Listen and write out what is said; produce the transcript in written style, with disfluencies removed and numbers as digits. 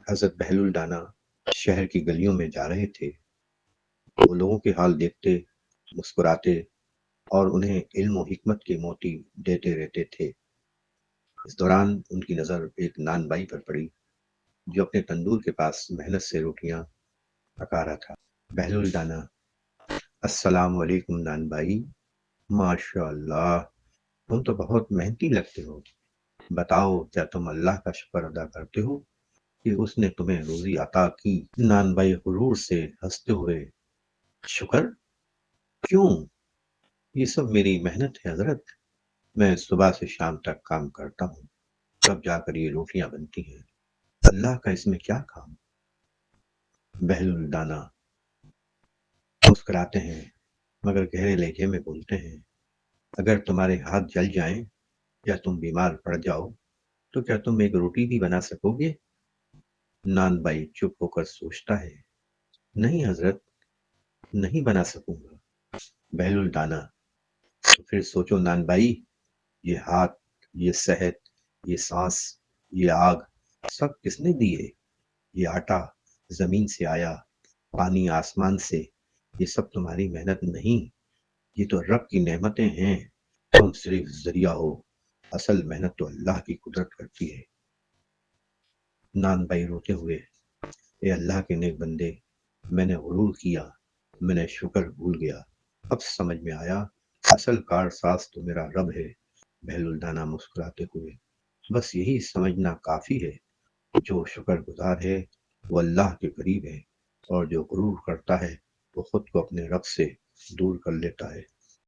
حضرت بہلول ڈانا شہر کی گلیوں میں جا رہے تھے۔ وہ لوگوں کے حال دیکھتے، مسکراتے اور انہیں علم و حکمت کے موتی دیتے رہتے تھے۔ اس دوران ان کی نظر ایک نان بائی پر پڑی جو اپنے تندور کے پاس محنت سے روٹیاں پکا رہا تھا۔ بہلول ڈانا: السلام علیکم نان بھائی۔ ماشاء اللہ، تم تو بہت محنتی لگتے ہو۔ بتاؤ، کیا تم اللہ کا شکر ادا کرتے ہو کہ اس نے تمہیں روزی عطا کی؟ نان بھائی غرور سے ہنستے ہوئے: شکر؟ کیوں؟ یہ سب میری محنت ہے حضرت۔ میں صبح سے شام تک کام کرتا ہوں، تب جا کر یہ روٹیاں بنتی ہیں۔ اللہ کا اس میں کیا کام؟ بہلول ڈانا مسکراتے ہیں مگر گہرے لہجے میں بولتے ہیں: اگر تمہارے ہاتھ جل جائیں یا تم بیمار پڑ جاؤ تو کیا تم ایک روٹی بھی بنا سکو گے؟ نان بھائی چپ ہو کر سوچتا ہے: نہیں حضرت، نہیں بنا سکوں گا۔ بہلول ڈانا: تو پھر سوچو نان بھائی، یہ ہاتھ، یہ صحت، یہ سانس، یہ آگ، سب کس نے دیے؟ یہ آٹا زمین سے آیا، پانی آسمان سے، یہ سب تمہاری محنت نہیں، یہ تو رب کی نعمتیں ہیں۔ تم صرف ذریعہ ہو، اصل محنت تو اللہ کی قدرت کرتی ہے۔ نان بھائی روتے ہوئے: اے اللہ کے نیک بندے، میں نے غرور کیا، میں نے شکر بھول گیا، اب سمجھ میں آیا اصل کارساز تو میرا رب ہے۔ بہلول ڈانا مسکراتے ہوئے: بس یہی سمجھنا کافی ہے، جو شکر گزار ہے وہ اللہ کے قریب ہے، اور جو غرور کرتا ہے وہ خود کو اپنے رب سے دور کر لیتا ہے۔